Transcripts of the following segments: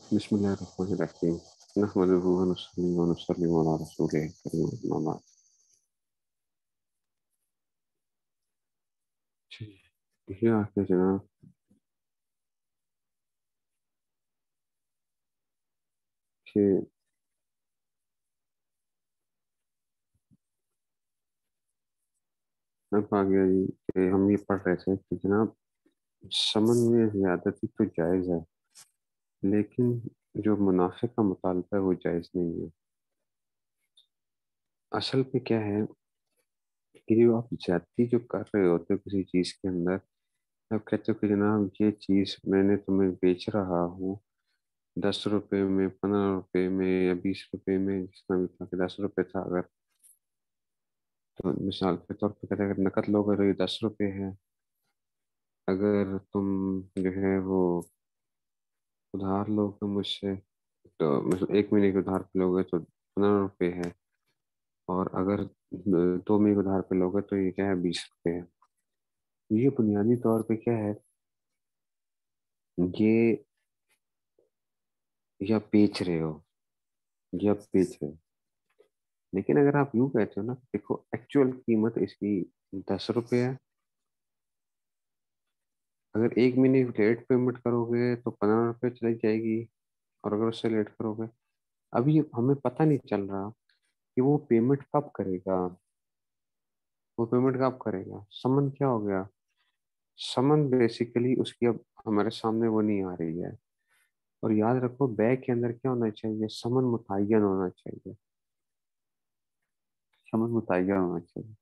بسم الله الرحمن الرحيم نحمده ونصلي ونسلم على رسوله الكريم أما بعد. یہ آپ نے جناب کہ اب آ گیا جی کہ ہم یہ پڑھ رہے تھے کہ جناب سمن میں زیادتی تو جائز ہے، لیکن جو منافع کا مطالبہ ہے وہ جائز نہیں ہے۔ اصل پہ کیا ہے کہ جو آپ زیادتی جو کر رہے ہوتے ہو کسی چیز کے اندر، آپ کہتے ہو کہ جناب یہ چیز میں نے تمہیں بیچ رہا ہوں 10 روپے میں، 15 روپے میں یا 20 روپے میں، جس میں بھی تھا کہ 10 روپے تھا، اگر تو مثال کے طور پہ کہتے ہیں اگر نقد لوگے تو یہ 10 روپے ہے، اگر تم جو ہے وہ ادھار لوگے مجھ سے تو مثلا 1 مہینے کے ادھار پہ لوگے تو 15 روپے ہے، اور اگر 2 مہینے کے ادھار پہ لوگے تو یہ کیا ہے 20 روپے ہے۔ یہ بنیادی طور پہ کیا ہے، یہ یا بیچ رہے ہو یا بیچ رہے ہو، لیکن اگر آپ یوں کہتے ہو نا، دیکھو ایکچوئل قیمت اس کی 10 روپے ہے، اگر 1 مہینے کی لیٹ پیمنٹ کرو گے تو 15 روپے چلی جائے گی، اور اگر اس سے لیٹ کرو گے، ابھی ہمیں پتہ نہیں چل رہا کہ وہ پیمنٹ کب کرے گا، وہ پیمنٹ کب کرے گا۔ سمن کیا ہو گیا، سمن بیسیکلی اس کی اب ہمارے سامنے وہ نہیں آ رہی ہے۔ اور یاد رکھو بے کے اندر کیا ہونا چاہیے، سمن متعین ہونا چاہیے، سمن متعین ہونا چاہیے۔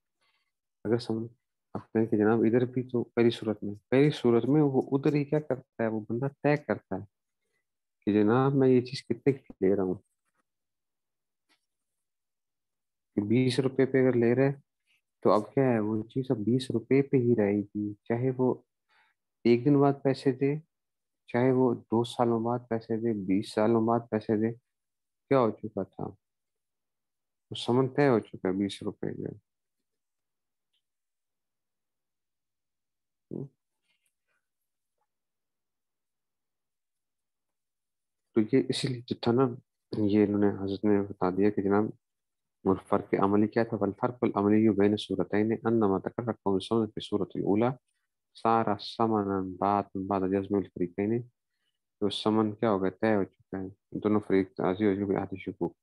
اگر سمن آپ کہیں کہ جناب ادھر بھی تو پہلی صورت میں وہ ادھر ہی کیا کرتا ہے، وہ بندہ طے کرتا ہے کہ جناب میں یہ چیز کتنے کی لے رہا ہوں، کہ 20 روپے پہ اگر لے رہے تو اب کیا ہے، وہ چیز اب 20 روپے پہ ہی رہے گی، چاہے وہ 1 دن بعد پیسے دے، چاہے وہ 2 سالوں بعد پیسے دے، 20 سالوں بعد پیسے دے، کیا ہو چکا تھا، وہ سمن طے ہو چکا ہے 20 روپے جو ہے۔ تو یہ اسی لیے جو تھا نا، یہ انہوں نے حضرت نے بتا دیا کہ جناب اور فرق عملی کیا تھا، والفرق العملی بین صورتین انما تکرر قول السمن في الصورة الاولى صار ثمنا بعد جزم الفریقین، تو سمن کیا ہو گیا، طے ہو چکا ہے، دونوں فریق راضی ہو چکے عہد شکوک،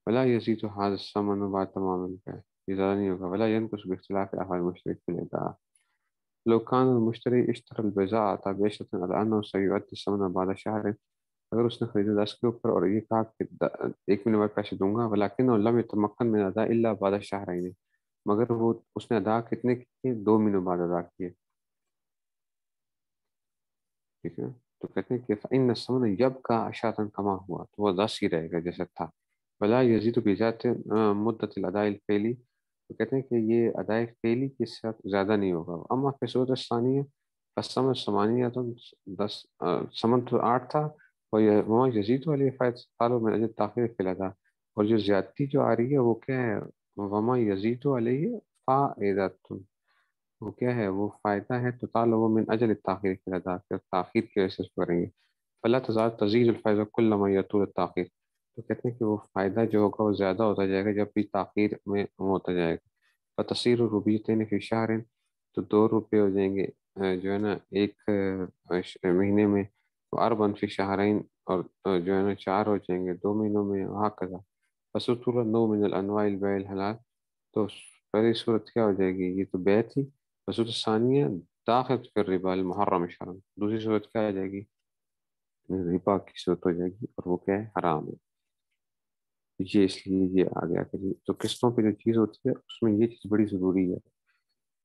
ولا يزيد هذا الثمن بعد تمام البيع، یہ زیادہ نہیں ہوگا، ولا ينقص باختلاف احوال المشترك في الاداء، لو كان المشتري اشترى البضاعة بيشة على انه سيؤدي الثمن بعد شهر، اگر اس نے خریدا 10 کے اوپر اور یہ کہا کہ 1 مہینے بعد پیسے دوں گا، ولیکن لم يتمکن من ادا الا بعد الشهرين، مگر وہ اس نے ادا کتنے کیے، 2 مہینوں بعد ادا کیے، ٹھیک ہے، تو کہتے ہیں کہ فإن الثمن يبقى عشاة كما ہوا، تو وہ 10 ہی رہے گا جیسا تھا، ولا يزيد بذات مدة الاداء الفعلی، تو کہتے ہیں کہ یہ اداء فعلی کے ساتھ زیادہ نہیں ہوگا۔ اما فی صورت الثانیہ فالثمن ثمانیہ، تو 10 ثمن تو 8 تھا، وما یزید علیہ فائد سالوں میں اجل تاخیر فی الادا، اور جو زیادتی جو آ رہی ہے وہ کیا ہے، وما یزید علیہ فائدۃ، وہ کیا ہے، وہ فائدہ ہے، تو طالب من اجل التاخیر فی الادا، کہ تاخیر کی وجہ سے اس کو کریں گے، فلا تزال تزید الفائدہ کل ما یطول التاخیر، تو کہتے ہیں کہ وہ فائدہ جو ہوگا وہ زیادہ ہوتا جائے گا جب بھی تاخیر میں ہوتا جائے گا، فتصیر الربیتین فی شہر، تو 2 روپے ہو جائیں گے جو ہے نا ایک مہینے میں، اربن فی شہرین، اور جو ہے نا 4 ہو جائیں گے 2 مہینوں میں، وہاں کذا، فسطور نو من الانواع البیع الحلال، تو پہلی صورت کیا ہو جائے گی، یہ تو بیع تھی، صورت ثانیہ داخل فی الربا المحرم شرعا، دوسری صورت کیا آ جائے گی، ربا کی صورت ہو جائے گی، اور وہ کیا ہے، حرام ہے۔ یہ اس لیے یہ آ گیا کہ تو قسطوں پہ جو چیز ہوتی ہے اس میں یہ چیز بڑی ضروری ہے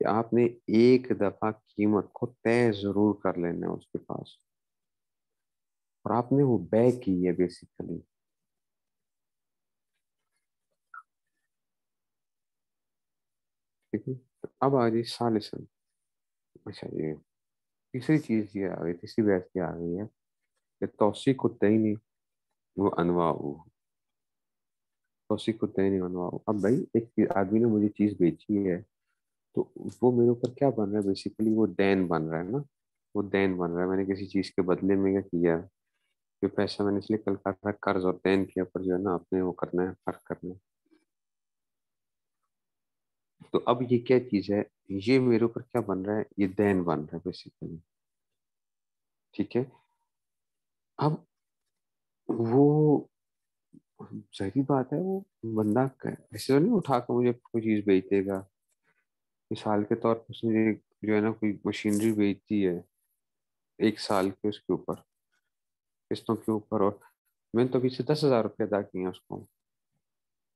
کہ آپ نے ایک دفعہ قیمت کو طے ضرور کر لینا ہے اس کے پاس، اور آپ نے وہ بے کی ہے بیسیکلی، ٹھیک ہے۔ تو اب آ جائے ثالثاً، اچھا یہ تیسری چیز یہ آ گئی، تیسری بحث یہ آ گئی ہے کہ توثیق الدین وہ انواع، توثیق الدین و انواع، اب بھائی ایک آدمی نے مجھے چیز بیچی ہے تو وہ میرے اوپر کیا بن رہا ہے، بیسیکلی وہ دین بن رہا ہے نا، وہ دین بن رہا ہے، میں نے کسی چیز کے بدلے میں کیا کیا، جو پیسہ میں نے اس لیے کل کہا تھا قرض اور دین کے اوپر جو ہے نا اپنے وہ کرنا ہے، فرق کرنا ہے. تو اب یہ کیا چیز ہے، یہ میرے اوپر کیا بن رہا ہے، یہ دین بن رہا ہے بیسیکلی. ٹھیک ہے. اب وہ ظاہری بات ہے، وہ بندہ ایسے تو نہیں اٹھا کے مجھے کوئی چیز بیچ دے گا. مثال کے طور پر اس نے جو ہے نا کوئی مشینری بیچتی ہے 1 سال کے اس کے اوپر، قسطوں کے اوپر، اور میں نے تو ابھی سے 10,000 روپے ادا کیے ہیں اس کو.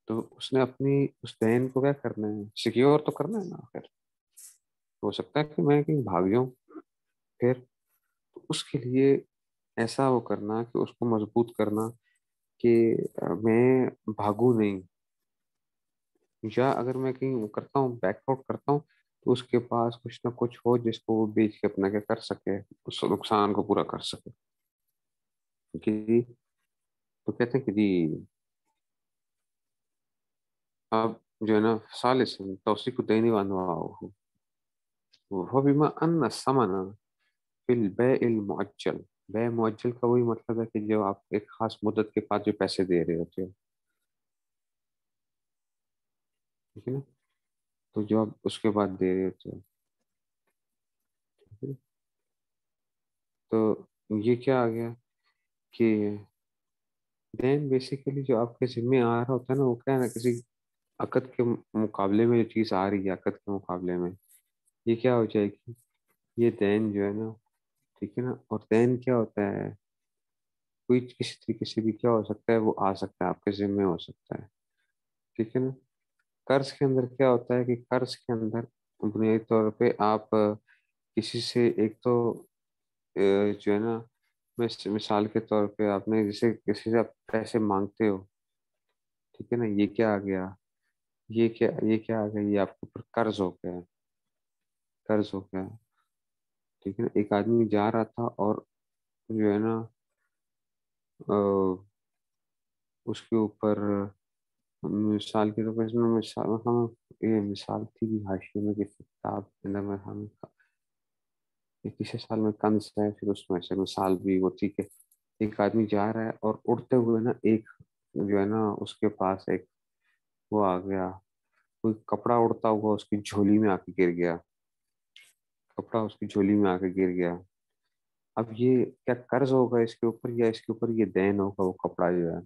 تو اس نے اپنی اس دین کو کیا کرنا ہے، سیکیور تو کرنا ہے نا. پھر ہو سکتا ہے کہ میں کہیں بھاگ جاؤں، پھر اس کے لیے ایسا وہ کرنا کہ اس کو مضبوط کرنا کہ میں بھاگوں نہیں. یا اگر میں کہیں وہ کرتا ہوں، بیک آؤٹ کرتا ہوں، تو اس کے پاس کچھ نہ کچھ ہو جس کو وہ بیچ کے اپنا کیا کر سکے، اس نقصان کو پورا کر سکے. جی. تو کہتے ہیں کہ جی اب جو ہے نا ثالثاً توثیق الدین وانواعه وہ بما ان الثمن فی البیع المؤجل. بیع معجل کا وہی مطلب ہے کہ جو آپ ایک خاص مدت کے بعد جو پیسے دے رہے ہوتے ہو، ٹھیک ہے نا، تو جو آپ اس کے بعد دے رہے ہوتے ہو، ٹھیک ہے؟ تو یہ کیا آ گیا کہ دین بیسیکلی جو آپ کے ذمہ آ رہا ہوتا ہے نا، وہ کیا ہے نا، کسی عقد کے مقابلے میں جو چیز آ رہی ہے، عقد کے مقابلے میں یہ کیا ہو جائے گی، یہ دین جو ہے نا. ٹھیک ہے نا. اور دین کیا ہوتا ہے، کوئی کسی طریقے سے بھی کیا ہو سکتا ہے، وہ آ سکتا ہے، آپ کے ذمہ ہو سکتا ہے. ٹھیک ہے نا. قرض کے اندر کیا ہوتا ہے کہ قرض کے اندر بنیادی طور پہ آپ کسی سے ایک تو جو ہے نا، مثال کے طور پہ آپ نے جسے کسی سے آپ پیسے مانگتے ہو، ٹھیک ہے نا، یہ کیا آ گیا، یہ کیا آ گیا، یہ آپ کے اوپر قرض ہو گیا، قرض ہو گیا. ٹھیک ہے نا. ایک آدمی جا رہا تھا اور جو ہے نا اس کے اوپر مثال کے طور پر اس میں یہ مثال تھی بھی حاشیے میں کسی کتاب کے اندر میں ہم کسی سال میں کنز ہے، پھر اس میں سے مثال بھی وہ. ٹھیک ہے. ایک آدمی جا رہا ہے اور اڑتے ہوئے نا ایک جو ہے نا اس کے پاس ایک وہ آ گیا، کوئی کپڑا اڑتا ہوا اس کی جھولی میں آ کے گر گیا، کپڑا اس کی جھولی میں آ کے گر گیا. اب یہ کیا قرض ہوگا اس کے اوپر، یا اس کے اوپر یہ دین ہوگا، وہ کپڑا جو ہے.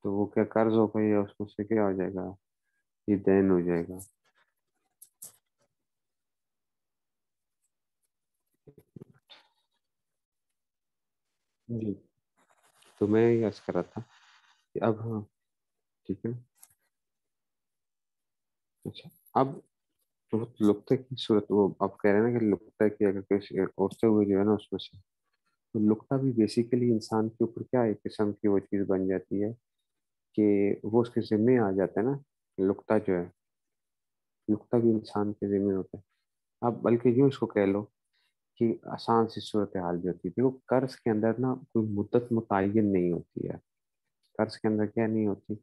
تو وہ کیا قرض ہوگا یا اس میں سے کیا ہو جائے گا، یہ دین ہو جائے گا. جی. تو میں یہ عرض کر رہا تھا کہ اب ہاں، ٹھیک ہے نا. اچھا. اب وہ لقطے کی صورت، وہ آپ کہہ رہے ہیں نا کہ لقطہ کی اگر کسی اڑتے ہوئے جو ہے نا اس میں سے، تو لقطہ بھی بیسیکلی انسان کے اوپر کیا ایک قسم کی وہ چیز بن جاتی ہے کہ وہ اس کے ذمہ آ جاتا ہے نا. لقطہ جو ہے، لقطہ بھی انسان کے ذمہ ہوتا ہے. اب بلکہ یوں اس کو کہہ لو کہ آسان سی صورتحال جو ہوتی ہے، دیکھو قرض کے اندر نا کوئی مدت متعین نہیں ہوتی ہے. قرض کے اندر کیا نہیں ہوتی،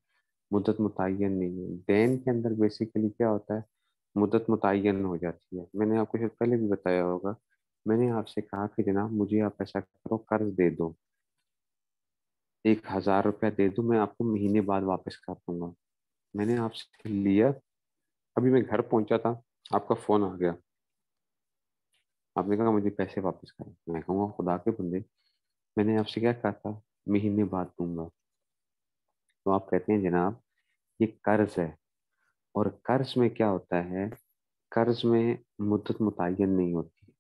مدت متعین نہیں ہے. دین کے اندر بیسیکلی کیا ہوتا ہے، مدت متعین ہو جاتی ہے. میں نے آپ کو شاید پہلے بھی بتایا ہوگا، میں نے آپ سے کہا کہ جناب مجھے آپ ایسا کرو، قرض دے دو، 1,000 روپیہ دے دو، میں آپ کو مہینے بعد واپس کر دوں گا. میں نے آپ سے لیا، ابھی میں گھر پہنچا تھا، آپ کا فون آ گیا، آپ نے کہا مجھے پیسے واپس کریں. میں کہوں گا خدا کے بندے، میں نے آپ سے کیا کہا تھا، مہینے بعد دوں گا. تو آپ کہتے ہیں جناب یہ قرض ہے، اور قرض میں کیا ہوتا ہے، قرض میں مدت متعین نہیں ہوتی.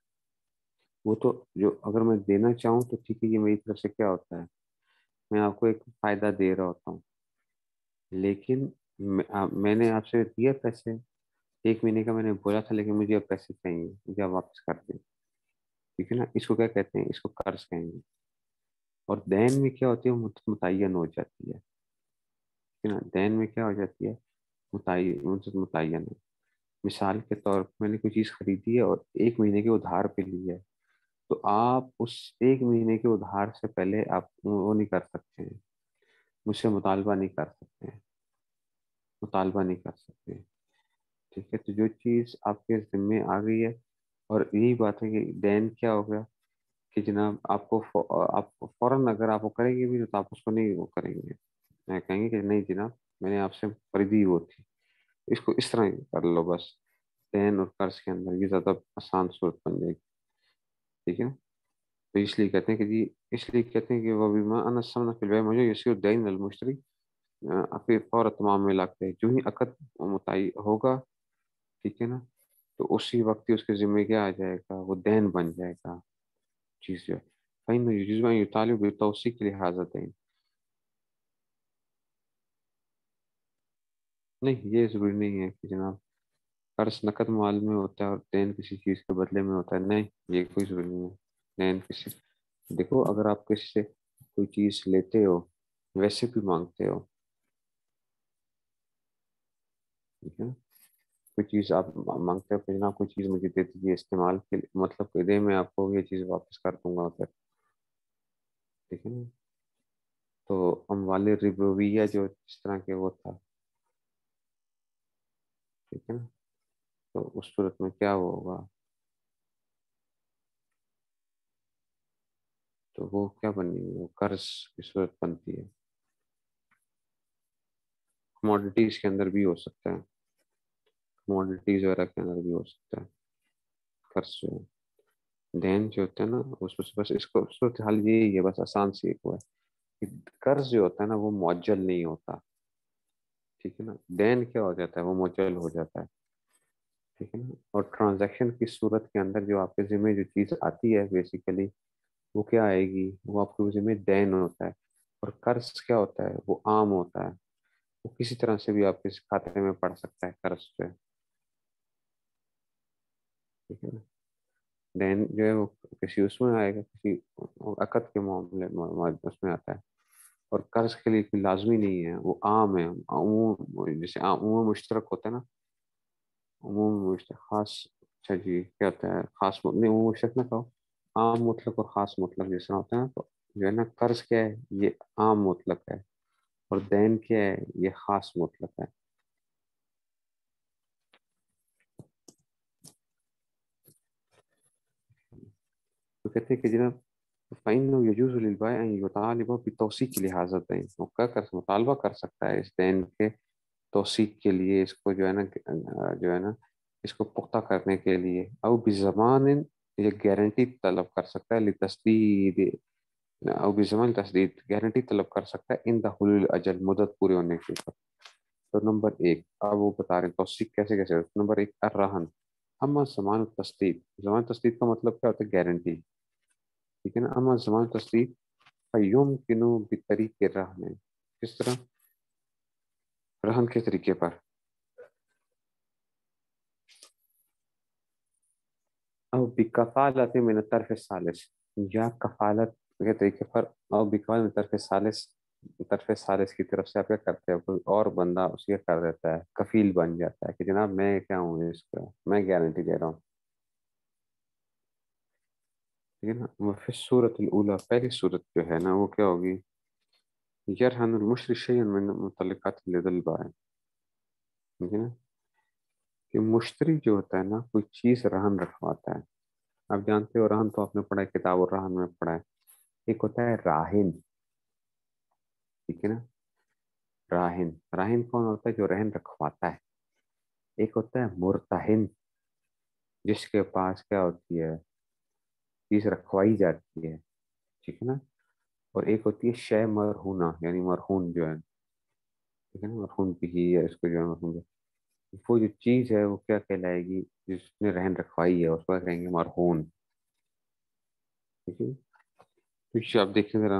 وہ تو جو اگر میں دینا چاہوں تو ٹھیک ہے، یہ میری طرف سے کیا ہوتا ہے، میں آپ کو ایک فائدہ دے رہا ہوتا ہوں. لیکن میں نے آپ سے دیا پیسے، 1 مہینے کا میں نے بولا تھا، لیکن مجھے اب پیسے چاہیے، مجھے آپ واپس کر دیں. ٹھیک ہے نا. اس کو کیا کہتے ہیں، اس کو قرض کہیں گے. اور دین میں کیا ہوتی ہے، مدت متعین ہو جاتی ہے. ٹھیک ہے نا. دین میں کیا ہو جاتی ہے، مدت متعین ہے. مثال کے طور پر میں نے کوئی چیز خریدی ہے اور 1 مہینے کے ادھار پہ لی ہے، تو آپ اس 1 مہینے کے ادھار سے پہلے آپ وہ نہیں کر سکتے ہیں، مجھ سے مطالبہ نہیں کر سکتے ہیں، مطالبہ نہیں کر سکتے ہیں. ٹھیک ہے. تو جو چیز آپ کے ذمے آ گئی ہے، اور یہی بات ہے کہ دین کیا ہو گیا کہ جناب آپ کو آپ فوراً اگر آپ وہ کریں گے بھی تو آپ اس کو نہیں وہ کریں گے، کہیں گے کہ نہیں جناب میں نے آپ سے خریدی وہ تھی، اس کو اس طرح ہی کر لو بس، دین اور قرض کے اندر یہ زیادہ آسان صورت بن جائے گی، ٹھیک ہے نا؟ تو اس لیے کہتے ہیں کہ جی، اس لیے کہتے ہیں کہ وہ بیما ان السمن فی البیع مجھے یسیر دین المشتری، پھر فور تمام میں لاتے ہیں جو ہی عقد متعین ہوگا، ٹھیک ہے نا، تو اسی وقت ہی اس کے ذمہ کیا آ جائے گا، وہ دین بن جائے گا چیز جو ہے، فإنه يجوز أن يطالب بتوثيق لهذا الدين، نہیں یہ ضروری نہیں ہے کہ جناب قرض نقد مال میں ہوتا ہے اور دین کسی چیز کے بدلے میں ہوتا ہے، نہیں یہ کوئی ضروری نہیں ہے، دین کسی، دیکھو اگر آپ کسی سے کوئی چیز لیتے ہو ویسے بھی مانگتے ہو، ٹھیک ہے نا، کوئی چیز آپ مانگتے ہو کہ جناب کوئی چیز مجھے دے دیجیے استعمال کے لیے، مطلب کہ دے میں آپ کو یہ چیز واپس کر دوں گا پھر، ٹھیک ہے نا، تو اموال ربویہ جو اس طرح کے وہ تھا، ٹھیک ہے نا، تو اس صورت میں کیا وہ ہوگا، تو وہ کیا بنی ہے، وہ قرض کی صورت بنتی ہے، کموڈیٹیز کے اندر بھی ہو سکتا ہے، کموڈیٹیز وغیرہ کے اندر بھی ہو سکتا ہے قرض جو ہے، دین جو ہوتا ہے نا اس میں سے بس اس کو صورت حال یہی ہے، بس آسان سی ایک وہ ہے کہ قرض جو ہوتا ہے نا وہ معجل نہیں ہوتا، ٹھیک ہے نا، دین کیا ہو جاتا ہے وہ معجل ہو جاتا ہے، ٹھیک ہے نا، اور ٹرانزیکشن کی صورت کے اندر جو آپ کے ذمہ جو چیز آتی ہے بیسیکلی وہ کیا آئے گی، وہ آپ کے ذمہ دین ہوتا ہے، اور قرض کیا ہوتا ہے وہ عام ہوتا ہے، وہ کسی طرح سے بھی آپ کے کھاتے میں پڑ سکتا ہے قرض جو ہے، ٹھیک ہے نا، دین جو ہے وہ کسی اس میں آئے گا، کسی عقد کے معاملے اس میں آتا ہے، اور قرض کے لیے کوئی لازمی نہیں ہے، وہ عام ہے، عموم جیسے عموم مشترک ہوتا ہے نا، عموم مشترک خاص، اچھا جی کیا ہوتا ہے خاص نہیں عموم مشترک نہ کہو، عام مطلق اور خاص مطلق جیسا ہوتا ہے نا، تو جو ہے نا قرض کیا ہے یہ عام مطلق ہے، اور دین کیا ہے یہ خاص مطلق ہے، تو کہتے ہیں کہ جناب فَإِنَّهُ يَجُوزُ لِلْبَائِعِ أَن يُطَالِبَ بِتَوْثِيقِ لِهَذَا الدَّيْنِ، وہ کیا کر مطالبہ کر سکتا ہے اس دین کے توثیق کے لیے، اس کو جو ہے نا جو ہے نا اس کو پختہ کرنے کے لیے، او بزمان یہ گارنٹی طلب کر سکتا ہے، لتصدید او بزمان تصدید گارنٹی طلب کر سکتا ہے ان حلول اجل مدت پورے ہونے کے اوپر، تو نمبر ایک اب وہ بتا رہے ہیں توثیق کیسے کیسے ہوتا ہے، نمبر ایک الرہن، اما زمان التصدید، زمان تصدید کا مطلب کیا ہوتا ہے گارنٹی، ٹھیک ہے نا، اما زمان تصدیق فیمکن بطریق الرہن، کس طرح، رہن کے طریقے پر، او بکفالت من الطرف الثالث، یا کفالت کے طریقے پر، او بکفالت من الطرف الثالث، طرف ثالث کی طرف سے آپ کیا کرتے ہیں، کوئی اور بندہ اس کے کر دیتا ہے، کفیل بن جاتا ہے کہ جناب میں کیا ہوں اس کا، میں گارنٹی دے رہا ہوں، ٹھیک ہے نا، وفی الصورت الاولی، پہلی صورت جو ہے نا وہ کیا ہوگی، یرہن المشتری شیئا من متعلقات لذی البائع، ٹھیک ہے نا، کہ مشتری جو ہوتا ہے نا کوئی چیز رہن رکھواتا ہے، آپ جانتے ہو رہن تو آپ نے پڑھا ہے کتاب الرہن میں پڑھا ہے، ایک ہوتا ہے راہن، ٹھیک ہے نا، راہن، راہن کون ہوتا ہے جو رہن رکھواتا ہے، ایک ہوتا ہے مرتہن جس کے پاس کیا ہوتی ہے چیز رکھوائی جاتی ہے، ٹھیک ہے نا، اور ایک ہوتی ہے شے مرہونہ یعنی مرہون جو ہے، ٹھیک ہے نا، مرہون بھی ہے اس کو جو ہے مرہون، وہ جو چیز ہے وہ کیا کہلائے گی جس نے رہن رکھوائی ہے اس کو کہیں گے مرہون، ٹھیک ہے، تو آپ دیکھیں ذرا،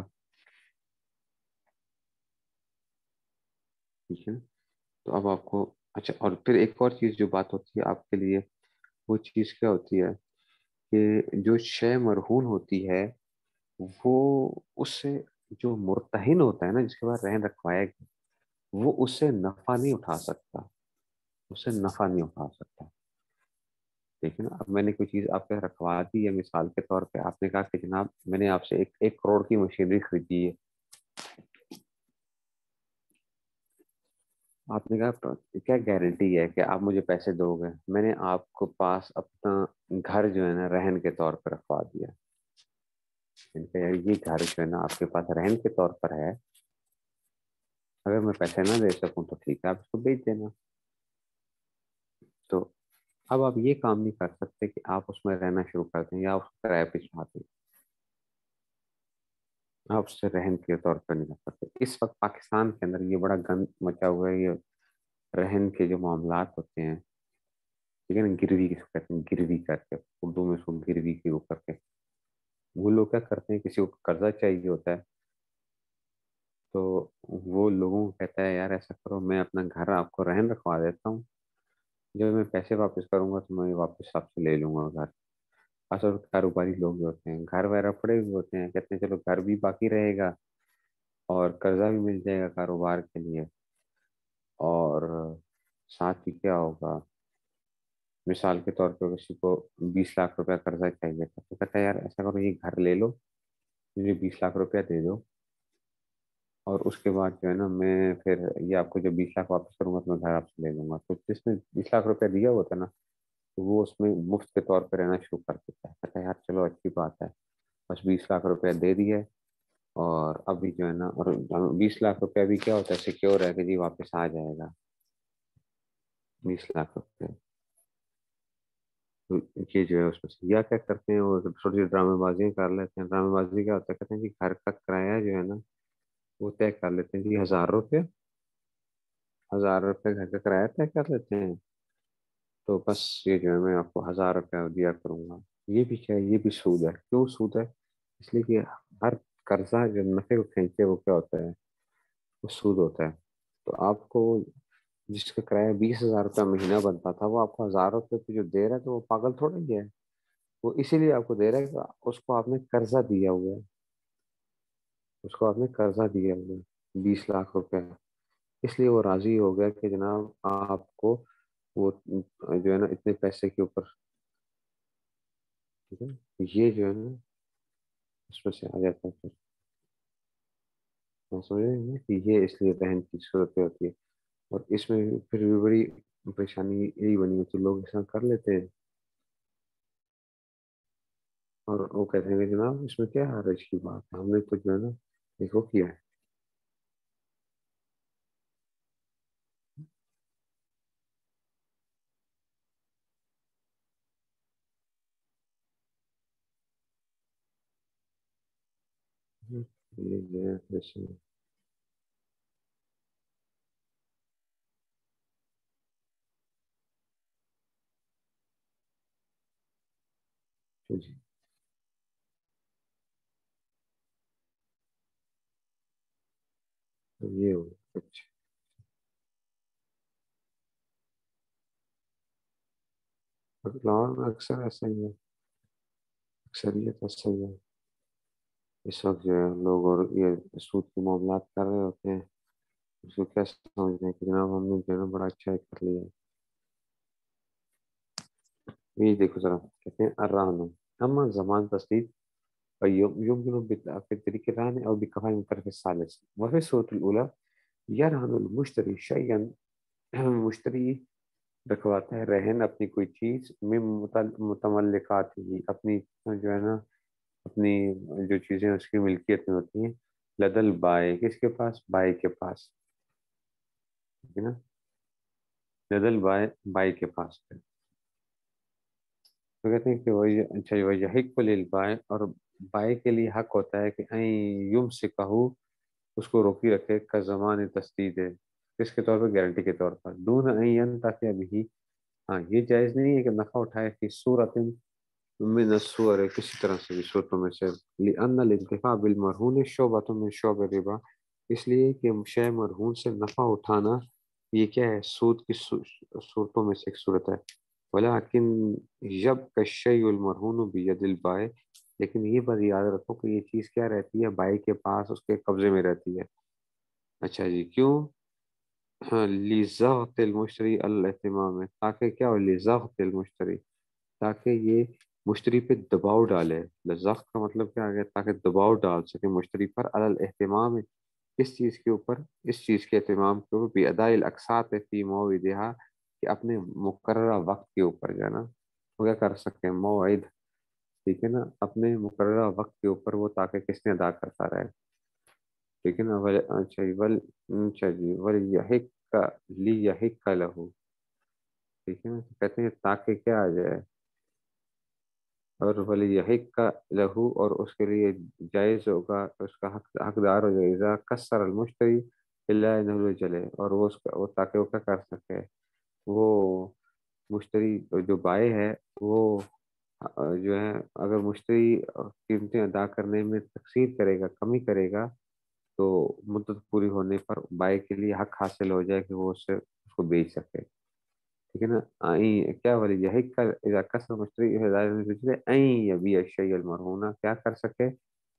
ٹھیک ہے، تو اب آپ کو اچھا، اور پھر ایک اور چیز جو بات ہوتی ہے آپ کے لیے، وہ چیز کیا ہوتی ہے کہ جو شے مرہون ہوتی ہے وہ اس سے جو مرتہن ہوتا ہے نا جس کے بعد رہن رکھوایا گیا وہ اس سے نفع نہیں اٹھا سکتا، اس سے نفع نہیں اٹھا سکتا، ٹھیک ہے نا، اب میں نے کوئی چیز آپ کے رکھوا دی ہے، مثال کے طور پہ آپ نے کہا کہ جناب میں نے آپ سے ایک کروڑ کی مشینری خریدی ہے، آپ نے کہا کیا گارنٹی ہے کہ آپ مجھے پیسے دو گے، میں نے آپ کو پاس اپنا گھر جو ہے نا رہن کے طور پر رکھوا دیا. ان کا یار یہ گھر جو ہے نا آپ کے پاس رہن کے طور پر ہے, اگر میں پیسے نہ دے سکوں تو ٹھیک ہے آپ اس کو بیچ دینا. تو اب آپ یہ کام نہیں کر سکتے کہ آپ اس میں رہنا شروع کر دیں یا اس کو کرایہ پہ چڑھا دیں. آپ اس سے رہن کے طور پر نہیں کر سکتے. اس وقت پاکستان کے اندر یہ بڑا گند مچا ہوا ہے, یہ رہن کے جو معاملات ہوتے ہیں, ٹھیک ہے نا, گروی کس کو کہتے ہیں, گروی کر کے, اردو میں اس کو گروی کے اوپر کے, وہ لوگ کیا کرتے ہیں, کسی کو قرضہ چاہیے ہوتا ہے تو وہ لوگوں کو کہتا ہے یار ایسا کرو میں اپنا گھر آپ کو رہن رکھوا دیتا ہوں, جب میں پیسے واپس کروں گا تو میں واپس آپ سے لے لوں گا گھر. اصل کاروباری لوگ جو ہوتے ہیں گھر وغیرہ پڑے ہوئے ہوتے ہیں, کہتے ہیں چلو گھر بھی باقی رہے گا اور قرضہ بھی مل جائے گا کاروبار کے لیے, اور ساتھ ہی کیا ہوگا, مثال کے طور پہ کسی کو 20 لاکھ روپیہ قرضہ چاہیے تھا تو کہتا ہے یار ایسا کرو یہ گھر لے لو, مجھے 20 لاکھ روپیہ دے دو, اور اس کے بعد جو ہے نا میں پھر یہ آپ کو جب 20 لاکھ واپس کروں گا تو میں گھر آپ سے لے لوں گا. تو جس نے 20 لاکھ روپیہ دیا ہوتا ہے نا تو وہ اس میں مفت کے طور پہ رہنا شروع کر دیتا ہے, کہتا ہے یار چلو اچھی بات ہے, بس 20 لاکھ روپیہ دے دیے, اور ابھی جو ہے نا, اور 20 لاکھ روپیہ بھی کیا ہوتا ہے, سیکیور ہے کہ جی واپس آ جائے گا 20 لاکھ روپیہ. تو یہ جو ہے اس میں سے یا کیا کرتے ہیں وہ چھوٹی چھوٹی ڈرامے بازیاں کر لیتے ہیں. ڈرامے بازی کیا ہوتا ہے, کہتے ہیں کہ گھر کا کرایہ جو ہے نا وہ طے کر لیتے ہیں جی 1000 روپے, 1000 روپے گھر کا کرایہ طے کر لیتے ہیں, تو بس یہ جو ہے میں آپ کو 1000 روپیہ دیا کروں گا. یہ بھی کیا ہے, یہ بھی سود ہے. کیوں سود ہے؟ اس لیے کہ ہر قرضہ جو نفع کو کھینچے وہ کیا ہوتا ہے, وہ سود ہوتا ہے. تو آپ کو جس کا کرایہ 20,000 روپیہ مہینہ بنتا تھا وہ آپ کو 1000 روپے پہ جو دے رہا ہے تو وہ پاگل تھوڑا ہی ہے, وہ اسی لیے آپ کو دے رہا ہے کہ اس کو آپ نے قرضہ دیا ہوا ہے, اس کو آپ نے قرضہ دیا ہوا ہے 20 لاکھ روپے, اس لیے وہ راضی ہو گیا کہ جناب آپ کو وہ جو ہے نا اتنے پیسے کے اوپر, ٹھیک ہے, یہ جو ہے نا اس میں سے آ جاتا ہے. پھر میں سمجھ رہے ہیں کہ یہ اس لیے بہن کی صورتیں ہوتی ہے, اور اس میں پھر بھی بڑی پریشانی یہی بنی ہوتی ہے, لوگ ایسا کر لیتے ہیں اور وہ کہتے ہیں کہ جناب اس میں کیا حرج کی بات ہے, ہم نے تو جو ہے نا دیکھو کیا ہے. یہ جو ہے جیسے جی یہ ہو اچھا, لاہور میں اکثر ایسا ہی ہے, اکثریت ایسا ہی ہے. اس وقت جو ہے لوگ اور یہ سود کے معاملات کر رہے ہوتے ہیں, اس کو کیا سمجھتے ہیں کہ جناب ہم نے جو ہے نا بڑا اچھا کر لیا. یہ دیکھو ذرا, کہتے ہیں الرحمن اما زمان تصدیق يمكن في الطريق الثاني أو بقواعد الطرف الثالث. وفي الصورة الأولى يرهن المشتري شيئا, مشتری رکھواتا ہے رہن اپنی کوئی چیز میں متملکات ہی, اپنی جو ہے نا اپنی جو چیزیں اس کی ملکیت میں ہوتی ہیں, لدل بائے, کس کے پاس, بائے کے پاس, ٹھیک ہے نا, لدل بائے, بائے کے پاس. تو کہتے ہیں کہ وہ اچھا وہ یحق کو للبائے, اور بائے کے لیے حق ہوتا ہے کہ یم سے کہو اس کو روکی رکھے کا زمان تسدید ہے, کس کے طور پر, گارنٹی کے طور پر, دون این تاکہ ابھی, ہاں یہ جائز نہیں ہے کہ نفع اٹھائے کہ صورت من الصور, کسی طرح سے بھی صورتوں میں سے, لأن الانتفاع بالمرہون شعبۃ من شعب الربا, اس لیے کہ شے مرہون سے نفع اٹھانا یہ کیا ہے, سود کی صورتوں میں سے ایک صورت ہے. ولیکن جب کشیء المرہون بید البائع, لیکن یہ بات یاد رکھو کہ یہ چیز کیا رہتی ہے, بائع کے پاس, اس کے قبضے میں رہتی ہے. اچھا جی, کیوں؟ ہاں, لضغط المشتری الاہتمام ہے, تاکہ کیا ہو, لضغط المشتری, تاکہ یہ مشتری پہ دباؤ ڈالے. ضغط کا مطلب کیا آ گیا, تاکہ دباؤ ڈال سکے مشتری پر, الاہتمام, اس چیز کے اوپر, اس چیز کے اہتمام کے اوپر, اداء الاقساط فی موعدہا, کہ اپنے مقررہ وقت کے اوپر جو ہے نا وہ کیا کر سکتے ہیں موعد، ٹھیک ہے نا، اپنے مقررہ وقت کے اوپر وہ تاکہ کس نے ادا کرتا رہے، ٹھیک ہے نا، اچھا جی اچھا جی یحق کا لی یحق کا لہو، ٹھیک ہے نا، تو کہتے ہیں تاکہ کیا آ جائے، اور ولی یحق کا لہو، اور اس کے لیے جائز ہوگا، اس کا حقدار ہو جائے گا، کسر المشتری اللہ نہ چلے، اور وہ اس کا وہ تاکہ وہ کیا کر سکے، وہ مشتری جو بائع ہے وہ جو ہے اگر مشتری قیمتیں ادا کرنے میں تقسیر کرے گا، کمی کرے گا، تو مدت پوری ہونے پر بائع کے لیے حق حاصل ہو جائے کہ وہ اس کو بیچ سکے، ٹھیک ہے نا، کیا ولی یہی کل اذا کسر مشتری یبیع الشیء المرہونہ، کیا کر سکے،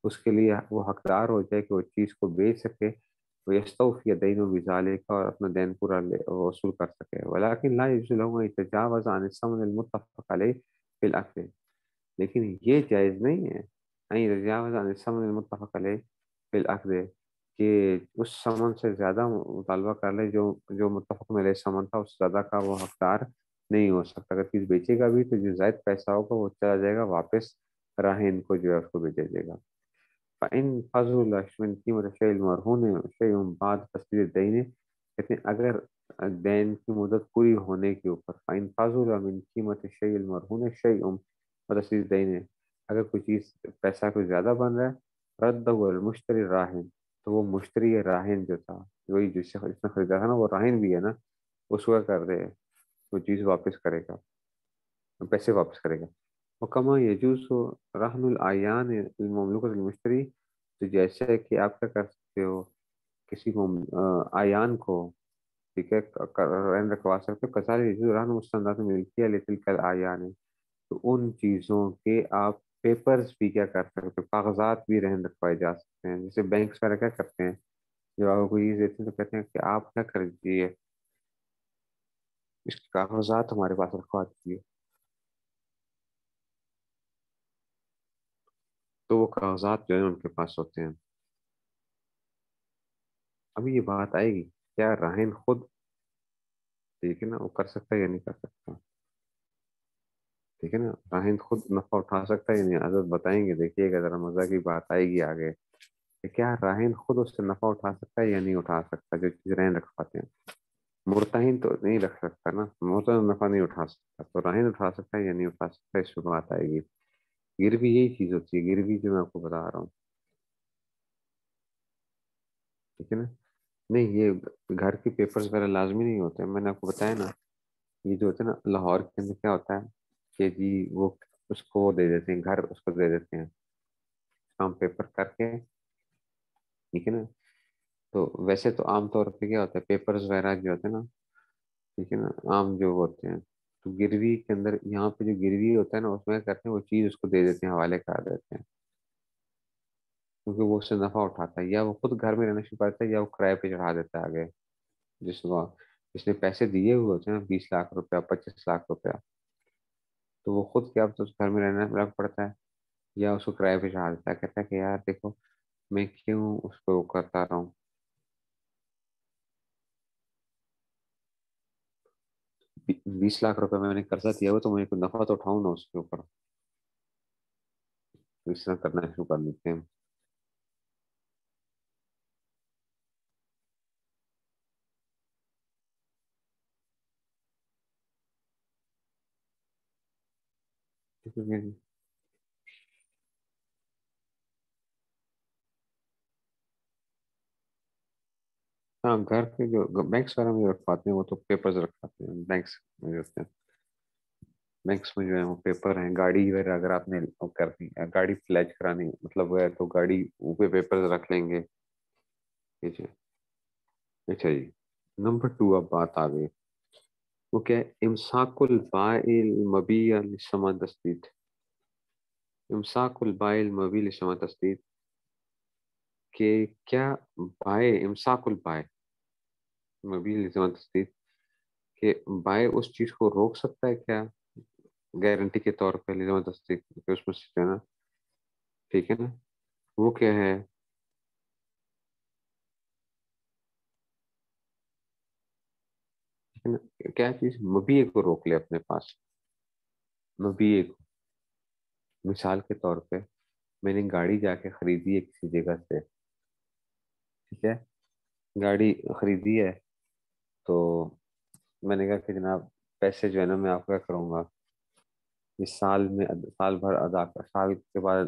اس کے لیے وہ حقدار ہو جائے کہ وہ چیز کو بیچ سکے، وہ یستوفی دینہ بذالک، اور اپنا دین پورا وصول کر سکے، ولیکن لا یجوز له ان يتجاوز عن الثمن المتفق علیہ فی الاکل، لیکن یہ جائز نہیں ہے ان يتجاوز عن الثمن المتفق علیہ فی الاکل، کہ اس سمن سے زیادہ مطالبہ کر لے جو جو متفق علیہ سمن تھا، اس سے زیادہ کا وہ حقدار نہیں ہو سکتا، اگر چیز بیچے گا بھی تو جو زائد پیسہ ہوگا وہ چلا جائے گا واپس، راہن کو جو ہے اس کو بھیجا جائے گا، فَإِن فَضُلَ مِنْ قِيمَةِ الشَّيْءِ الْمَرْهُونِ شَيْءٌ بَعْدَ تَسْدِيدِ الدَّيْنِ، کہتے ہیں اگر دین کی مدت پوری ہونے کے اوپر، فَإِن فَضُلَ مِنْ قِيمَةِ الشَّيْءِ الْمَرْهُونِ شَيْءٌ بَعْدَ تَسْدِيدِ الدَّيْنِ، اگر کوئی چیز پیسہ کوئی زیادہ بن رہا ہے، رَدَّهُ الْمُشْتَرِي الرَّاهِنُ، تو وہ مشتری راہن جو تھا، وہی جس نے خریدا تھا نا، وہ راہن بھی ہے نا، اس کو کر دے، وہ چیز واپس کرے گا، پیسے واپس کرے گا، وکما یجوز رہن العیان المملوکۃ المشتری، تو جیسا ہے کہ آپ کیا کر سکتے ہو، کسی کو آیان کو، ٹھیک ہے، رہن رکھوا سکتے ہو، کسال یجوز رہن مستندات ملکیہ لتلک العیان، تو ان چیزوں کے آپ پیپرز بھی کیا کر سکتے ہو، کاغذات بھی رہن رکھوائے جا سکتے ہیں، جیسے بینکس وغیرہ کیا کرتے ہیں، جب آپ کو چیز دیتے ہیں تو کہتے ہیں کہ آپ کیا کر دیجیے، اس کے کاغذات ہمارے پاس رکھوا دیجیے، تو وہ کاغذات جو ہیں ان کے پاس ہوتے ہیں۔ ابھی یہ بات آئے گی، کیا راہن خود، ٹھیک ہے نا، وہ کر سکتا ہے یا نہیں کر سکتا، ٹھیک ہے نا، راہن خود نفع اٹھا سکتا ہے یا نہیں، حضرت بتائیں گے، دیکھیے گا ذرا، مزہ کی بات آئے گی آگے، کہ کیا راہن خود اس سے نفع اٹھا سکتا ہے یا نہیں اٹھا سکتا، جو چیز رہن رکھواتے ہیں، مرتہن تو نہیں رکھ سکتا نا، مرتہن نفع نہیں اٹھا سکتا، تو راہن اٹھا سکتا ہے یا نہیں اٹھا سکتا، اس پہ بات آئے گی، گروی یہی چیز ہوتی ہے، گروی جو میں آپ کو بتا رہا ہوں، ٹھیک ہے نا، نہیں یہ گھر کے پیپرز وغیرہ لازمی نہیں ہوتے، میں نے آپ کو بتایا نا، یہ جو ہوتا ہے نا لاہور کے اندر کیا ہوتا ہے کہ جی وہ اس کو دے دیتے ہیں، گھر اس کو دے دیتے ہیں کام پیپر کر کے، ٹھیک ہے نا، تو ویسے تو عام طور پہ کیا ہوتا ہے، پیپرز وغیرہ جو ہوتے ہیں نا، ٹھیک ہے نا، عام جو ہوتے ہیں، تو گروی کے اندر یہاں پہ جو گروی ہوتا ہے نا، اس میں کرتے ہیں وہ چیز اس کو دے دیتے ہیں، حوالے کر دیتے ہیں، کیونکہ وہ اس سے نفع اٹھاتا ہے، یا وہ خود گھر میں رہنا شروع کرتا ہے، یا وہ کرائے پہ چڑھا دیتا ہے آگے، جس کو جس نے پیسے دیے ہوئے ہوتے ہیں 20 لاکھ روپیہ، 25 لاکھ روپیہ، تو وہ خود کیا تو اس گھر میں رہنا لگ پڑتا ہے، یا اس کو کرائے پہ چڑھا دیتا ہے، کہتا ہے کہ یار دیکھو میں کیوں اس کو کرتا رہا ہوں، 20 لاکھ روپے میں نے قرضہ دیا ہوا تو مجھے کوئی نفع تو اٹھاؤں نا اس کے اوپر، تو اس طرح کرنا شروع کر دیتے ہیں۔ ٹھیک ہے جی؟ ہاں گھر کے جو بینکس وغیرہ میں جو رکھواتے ہیں وہ تو پیپرز رکھواتے ہیں بینکس میں جو ہوتے ہیں، بینکس میں جو ہے وہ پیپر ہیں، گاڑی وغیرہ اگر آپ نے وہ کرنی ہے، گاڑی پلیج کرانی مطلب وہ ہے تو گاڑی پہ پیپرز رکھ لیں گے، ٹھیک ہے، اچھا جی، نمبر 2 اب بات آ گئی، وہ کیا ہے، امساک البائع المبیع لثمن تسدید، امساک البائع المبیع لثمن تسدید، کہ کیا بائع، امساک البائع مبیع لثمن تسدید، کہ بائع اس چیز کو روک سکتا ہے کیا، گارنٹی کے طور پہ لثمن تصدیق کہ اس میں سے جو ہے نا، ٹھیک ہے نا، وہ کیا ہے، ٹھیک ہے نا، کیا چیز مبیع کو روک لے اپنے پاس، مبیع کو، مثال کے طور پہ میں نے گاڑی جا کے خریدی ہے کسی جگہ سے، ٹھیک ہے، گاڑی خریدی ہے، تو میں نے کہا کہ جناب پیسے جو ہے نا میں آپ کا کروں گا، اس سال میں سال بھر ادا کر، سال کے بعد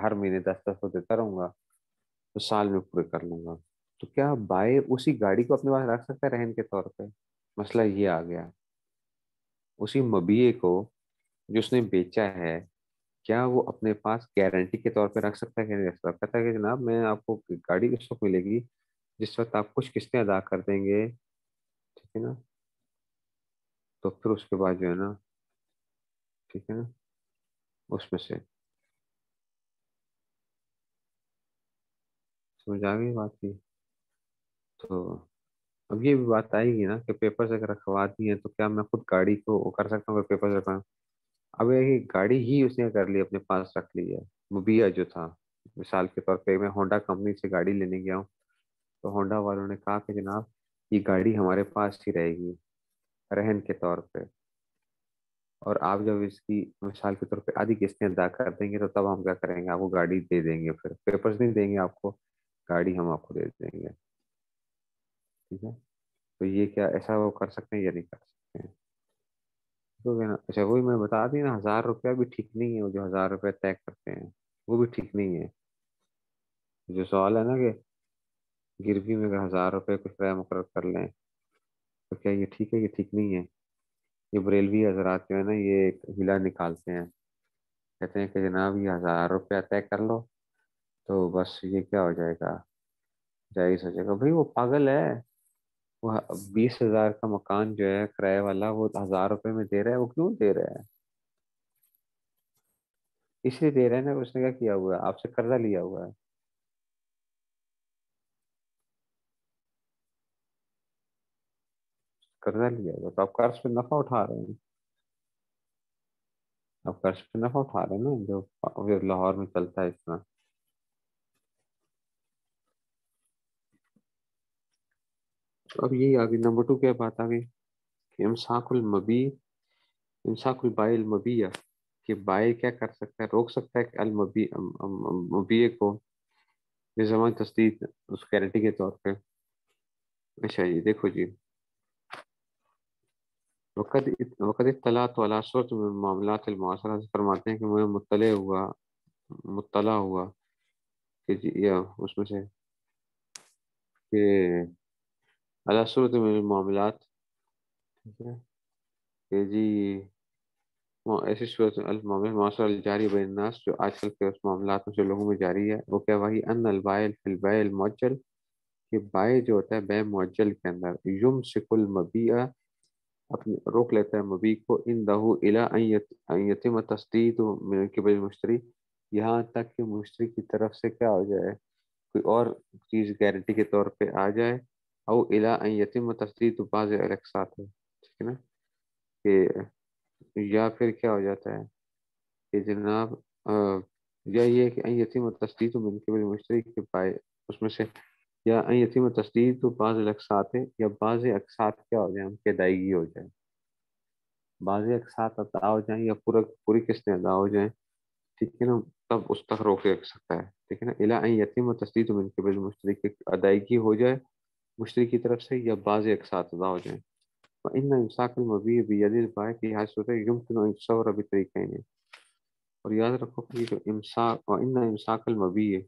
ہر مہینے 10 10 سو دیتا رہوں گا، تو سال میں پورے کر لوں گا۔ تو کیا بائے اسی گاڑی کو اپنے پاس رکھ سکتا ہے رہن کے طور پہ؟ مسئلہ یہ آ گیا، اسی مبیع کو جو اس نے بیچا ہے، کیا وہ اپنے پاس گارنٹی کے طور پہ رکھ سکتا ہے کہ نہیں رکھ سکتا؟ کہتا ہے کہ جناب میں آپ کو گاڑی اس وقت ملے گی جس وقت آپ کچھ قسطیں ادا کر دیں گے، ٹھیک ہے نا، تو پھر اس کے بعد جو ہے نا، ٹھیک ہے نا، اس میں سے سمجھ آ گئی بات کی؟ تو اب یہ بھی بات آئے گی نا کہ پیپرز اگر رکھوا دی ہیں تو کیا میں خود گاڑی کو وہ کر سکتا ہوں اگر پیپرز رکھوا؟ اب یہ گاڑی ہی اس نے کر لی، اپنے پاس رکھ لی ہے، مبیع جو تھا، مثال کے طور پہ میں ہونڈا کمپنی سے گاڑی لینے گیا ہوں، تو ہونڈا والوں نے کہا کہ جناب یہ گاڑی ہمارے پاس ہی رہے گی رہن کے طور پہ، اور آپ جب اس کی مثال کے طور پہ آدھی قسطیں ادا کر دیں گے تو تب ہم کیا کریں گے، آپ کو گاڑی دے دیں گے، پھر پیپرز نہیں دیں گے آپ کو، گاڑی ہم آپ کو دے دیں گے، ٹھیک ہے؟ تو یہ کیا ایسا وہ کر سکتے ہیں یا نہیں کر سکتے ہیں؟ تو اچھا وہی میں بتا دی نا، 1000 روپیہ بھی ٹھیک نہیں ہے، وہ جو 1000 روپیہ طے کرتے ہیں وہ بھی ٹھیک نہیں ہے۔ جو سوال ہے نا کہ گروی میں اگر 1000 روپے کچھ کرایہ مقرر کر لیں تو کیا یہ ٹھیک ہے؟ یہ ٹھیک نہیں ہے۔ یہ بریلوی حضرات جو ہے نا یہ ایک ہیلا نکالتے ہیں، کہتے ہیں کہ جناب یہ 1000 روپیہ طے کر لو تو بس یہ کیا ہو جائے گا، جائز ہو جائے گا۔ بھائی وہ پاگل ہے، وہ 20,000 کا مکان جو ہے کرایہ والا وہ 1000 روپے میں دے رہا ہے، وہ کیوں دے رہا ہے؟ اس لیے دے رہے ہیں نا، اس نے کیا کیا ہوا ہے، آپ سے قرضہ لیا ہوا ہے، قرضہ لیا ہوا تو آپ قرض پہ نفع اٹھا رہے ہیں، آپ قرض پہ نفع اٹھا رہے ہیں نا، جو لاہور میں چلتا ہے اس طرح۔ تو اب یہی آگئی نمبر 2 کیا بات آ گئی کہ امساک المبی، امساک البائع المبیع، کہ بائع کیا کر سکتا ہے، روک سکتا ہے کہ مبیع کو زمان تسدید اس گارنٹی کے طور پہ۔ اچھا جی دیکھو جی، وقت اطلاعات والا صورت میں معاملات المعاصرہ سے فرماتے ہیں کہ مجھے مطلع ہوا کہ جی یا اس میں سے کہ اللہ صورت میں معاملات، ٹھیک ہے، کہ جی ایسی صورت المعاملات معاصرہ الجاری بین الناس جو آج کل کے اس معاملات میں جو لوگوں میں جاری ہے، وہ کیا وہی ان البائع فی البیع المعجل، کہ بائع جو ہوتا ہے بے معجل کے اندر یمسک المبیع، اپنے روک لیتا ہے مبیع کو، ان دہو الا ان یتم تسدید من قبل المشتری، یہاں تک کہ مشتری کی طرف سے کیا ہو جائے، کوئی اور چیز گارنٹی کے طور پہ آ جائے، او الا ان یتم تسدید بعض الاقساط ہے، ٹھیک ہے نا، کہ یا پھر کیا ہو جاتا ہے کہ جناب یا یہ کہ ان یتیم تسدید من قبل المشتری کے پائے اس میں سے، یا ان یتیم تسدید تو بعض الاقساط ہے، یا بعض اقساط کیا ہو جائیں ان کی ادائیگی ہو جائے، بعض اقساط ادا ہو جائیں یا پوری قسطیں ادا ہو جائیں، ٹھیک ہے نا، تب اس تک روک رکھ سکتا ہے، ٹھیک ہے نا، الا ان یتیم تسدید من قبل المشتری کی ادائیگی ہو جائے مشتری کی طرف سے، یا بعض اقساط ادا ہو جائیں۔ فإن إمساك المبيع بيد البائع في هذه الصورة يمكن أن يتصور بطريقين، اور یاد رکھو کہ یہ جو امساک، اور ان امساک المبیع،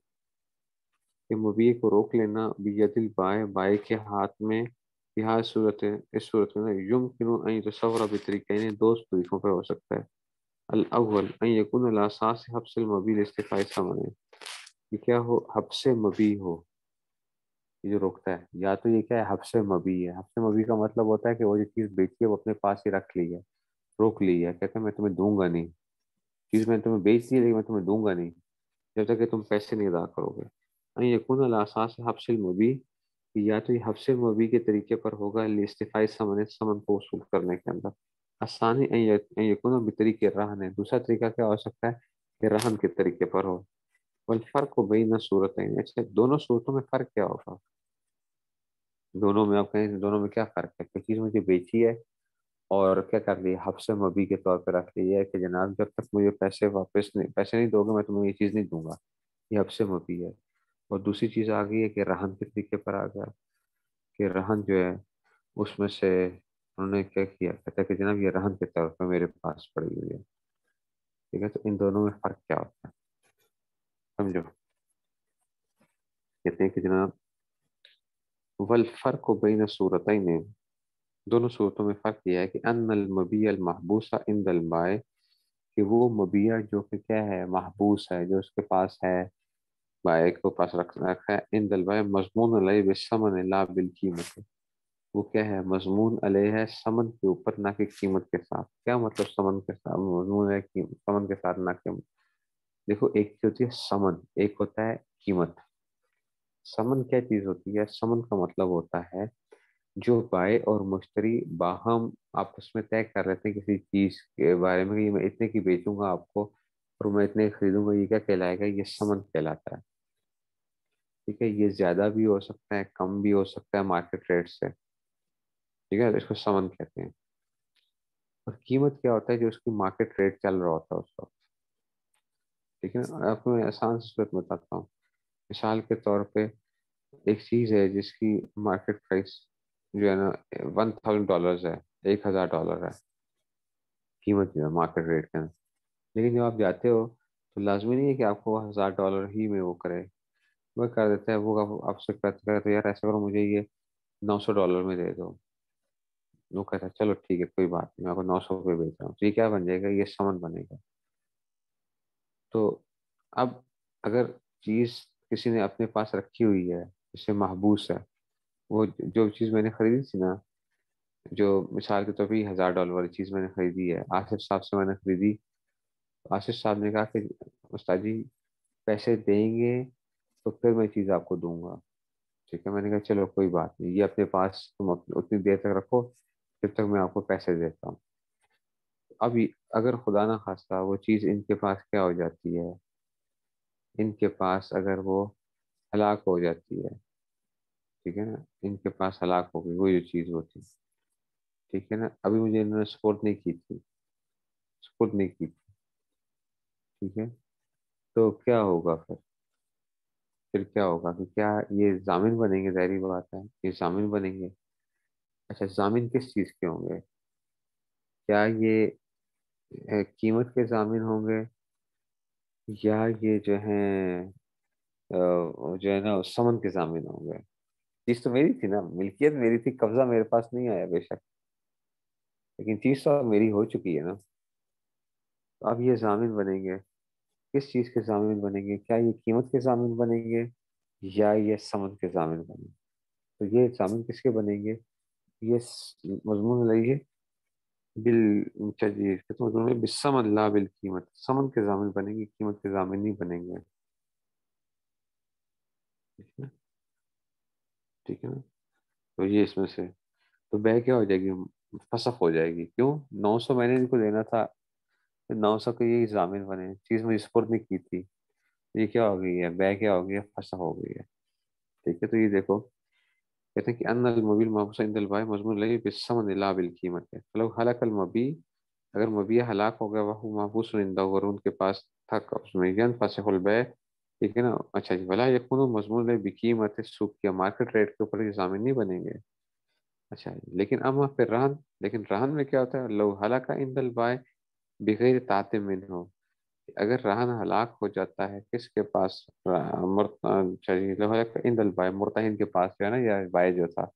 کہ مبیع کو روک لینا، بید البائع بائع کے ہاتھ میں، یہ صورت ہے، اس صورت میں یمکن ان يتصور بطریقین، دو طریقوں پہ ہو سکتا ہے۔ الاول ان یکون الاساس حبس المبیع لاستیفاء ثمن، یہ کیا ہو، حبس مبیع ہو، یہ جو روکتا ہے، یا تو یہ کیا ہے، حبس مبیع ہے، حبس مبیع کا مطلب ہوتا ہے کہ وہ جو چیز بیچی ہے وہ اپنے پاس ہی رکھ لی ہے، روک لی ہے، کہتا ہے میں تمہیں دوں گا نہیں، چیز میں تمہیں بیچ دی ہے لیکن میں تمہیں دوں گا نہیں جب تک کہ تم پیسے نہیں ادا کرو گے۔ ان یکون الاساس حبس المبیع، یا تو یہ حبس مبیع کے طریقے پر ہوگا لاستیفاء ثمن، ثمن کو وصول کرنے کے اندر۔ آسانی ان یکون بطریق رہن ہے، دوسرا طریقہ کیا ہو سکتا ہے کہ رہن کے طریقے پر ہو۔ والفرق بین صورتین، اچھا دونوں صورتوں میں فرق کیا ہوگا، دونوں میں آپ کہیں دونوں میں کیا فرق ہے، کوئی چیز مجھے بیچی ہے اور کیا کر لیا، حبس مبی کے طور پہ رکھ لیا ہے کہ جناب جب تک مجھے پیسے نہیں دو گے میں تمہیں یہ چیز نہیں دوں گا، یہ حبس مبی ہے۔ اور دوسری چیز آ گئی ہے کہ رہن کے طریقے پر آ گیا کہ رہن جو ہے اس میں سے انہوں نے کیا کیا، کہتا ہے کہ جناب یہ رہن کے طور پہ میرے پاس پڑی ہوئی ہے، ٹھیک ہے۔ تو ان دونوں میں فرق کیا ہوتا ہے سمجھو، کہتے ہیں کہ جناب والفرق بین صورتین، دونوں صورتوں میں فرق یہ ہے کہ ان المبیع المحبوس عند البائع، کہ وہ مبیع جو کہ کیا ہے، محبوس ہے، جو اس کے پاس ہے، بائع کو پاس رکھا ہے، عند البائع مضمون علیہ بالثمن لا بالقیمت، وہ کیا ہے، مضمون علیہ ہے ثمن کے اوپر نہ کہ قیمت کے ساتھ۔ کیا مطلب ثمن کے ساتھ مضمون ہے، ثمن کے ساتھ نہ کہ، دیکھو ایک ہوتی ہے ثمن، ایک ہوتا ہے قیمت۔ ثمن کیا چیز ہوتی ہے، ثمن کا مطلب ہوتا ہے جو بائع اور مشتری باہم آپس میں طے کر رہتے ہیں کسی چیز کے بارے میں کہ یہ میں اتنے کی بیچوں گا آپ کو اور میں اتنے کی خریدوں گا، یہ کیا کہلائے گا، یہ ثمن کہلاتا ہے، ٹھیک ہے۔ یہ زیادہ بھی ہو سکتا ہے، کم بھی ہو سکتا ہے مارکیٹ ریٹ سے، ٹھیک ہے، اس کو ثمن کہتے ہیں۔ اور قیمت کیا ہوتا ہے، جو اس کی مارکیٹ ریٹ چل رہا ہوتا ہے اس وقت، ٹھیک ہے۔ آپ کو میں آسان سی صورت بتاتا ہوں، مثال کے طور پہ ایک چیز ہے جس کی مارکیٹ پرائس جو ہے نا $1000 ہے، $1000 ہے قیمت جو ہے مارکیٹ ریٹ کے اندر، لیکن جب آپ جاتے ہو تو لازمی نہیں ہے کہ آپ کو $1000 ہی میں وہ کرے، وہ کر دیتا ہے، وہ آپ سے کہتا ہے یار ایسا کرو مجھے یہ $900 میں دے دو، وہ کہتا ہے چلو ٹھیک ہے کوئی بات نہیں، میں آپ کو 900 پہ بیچ رہا ہوں، تو یہ کیا بن جائے گا، یہ سمن بنے گا۔ تو اب اگر چیز کسی نے اپنے پاس رکھی ہوئی ہے، جسے محبوس ہے، وہ جو چیز میں نے خریدی تھی نا، جو مثال کے طور پہ $1000 والی چیز میں نے خریدی ہے، آصف صاحب سے میں نے خریدی، آصف صاحب نے کہا کہ استاد جی پیسے دیں گے تو پھر میں چیز آپ کو دوں گا، ٹھیک ہے۔ میں نے کہا چلو کوئی بات نہیں، یہ اپنے پاس تم اتنی دیر تک رکھو جب تک میں آپ کو پیسے دیتا ہوں۔ اب اگر خدا نہ خواستہ وہ چیز ان کے پاس کیا ہو جاتی ہے، ان کے پاس اگر وہ ہلاک ہو جاتی ہے، ٹھیک ہے نا، ان کے پاس ہلاک ہو گئی وہ جو چیز ہوتی، ٹھیک ہے نا، ابھی مجھے انہوں نے سپورٹ نہیں کی تھی، سپورٹ نہیں کی تھی، ٹھیک ہے، تو کیا ہوگا پھر کیا ہوگا کہ کیا یہ ضامن بنیں گے، ظاہری بات ہے یہ ضامن بنیں گے۔ اچھا ضامن کس چیز کے ہوں گے، کیا یہ قیمت کے ضامن ہوں گے، یا یہ جو ہیں جو ہے نا سمن کے ضامن ہوں گے؟ چیز تو میری تھی نا، ملکیت میری تھی، قبضہ میرے پاس نہیں آیا بے شک، لیکن چیز تو اب میری ہو چکی ہے نا، تو اب یہ ضامن بنیں گے، کس چیز کے ضامن بنیں گے، کیا یہ قیمت کے ضامن بنیں گے یا یہ سمن کے ضامن بنیں گے؟ تو یہ ضامن کس کے بنیں گے، یہ مضمون لائیے بال چلیے مضمون ہے بالثمن لا بالقیمت، سمن کے ضامن بنیں گے، قیمت کے ضامن نہیں بنیں گے، ٹھیک ہے نا، ٹھیک ہے نا۔ تو یہ اس میں سے تو بے کیا ہو جائے گی، فسخ ہو جائے گی، کیوں، 900 میں نے ان کو دینا تھا، 900 کے یہی ضامن بنے، چیز مجھے سپرد نہیں کی تھی، یہ کیا ہو گئی ہے، بے کیا ہو گئی ہے، فسخ ہو گئی ہے، ٹھیک ہے۔ تو یہ دیکھو کہتے ہیں کہ ان المبی المحبوس عند البائع مضمون لگی بالثمن لا بالقیمت ہے، فلو ہلاک المبی، اگر مبیع ہلاک ہو گیا وہ محبوس عندہ اور ان کے پاس تھا اس میں فسخ البیع، ٹھیک ہے نا۔ اچھا جی، ولا یکون مضمون لے بقیمت سوق یا مارکیٹ ریٹ کے اوپر یہ ضامن نہیں بنیں گے، اچھا جی، لیکن اما پھر رہن، لیکن رہن میں کیا ہوتا ہے، لو ہلاک عند البائع بغیر تعتم منہ، اگر رہن ہلاک ہو جاتا ہے کس کے پاس، چلیے لو ہلاک عند البائع مرتہن کے پاس جو ہے نا، یا بائع جو تھا،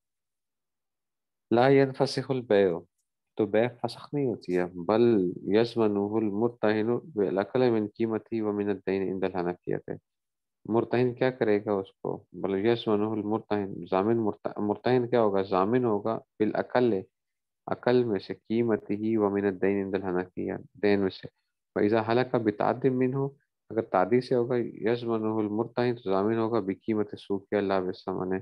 لا ينفسخ البيع، تو بے فسخ نہیں ہوتی ہے، بل یضمنہ المرتہن بالاقل من قیمتہ ومن الدین عند الحنفیہ، مرتہن کیا کرے گا اس کو، بل یضمنہ المرتہن، ضامن مرتہن کیا ہوگا، ضامن ہوگا بالاقل، اقل میں سے، قیمت ہی ومن الدین عند الحنفیہ، دین میں سے، فاذا حلق بتعد منہ، اگر تعدی سے ہوگا، یضمنہ المرتہن، تو ضامن ہوگا بقیمت سوق اللہ بالثمن،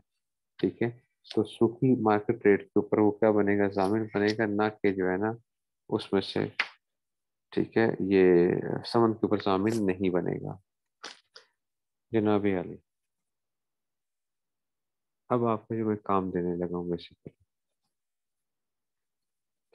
ٹھیک ہے۔ تو سوکھی مارکیٹ ریٹ کے اوپر وہ کیا بنے گا، ضامن بنے گا، نہ کہ جو ہے نا اس میں سے، ٹھیک ہے، یہ سمن کے اوپر ضامن نہیں بنے گا، جناب علی۔ اب آپ کو جو میں کام دینے لگا ہوں بیسیکلی،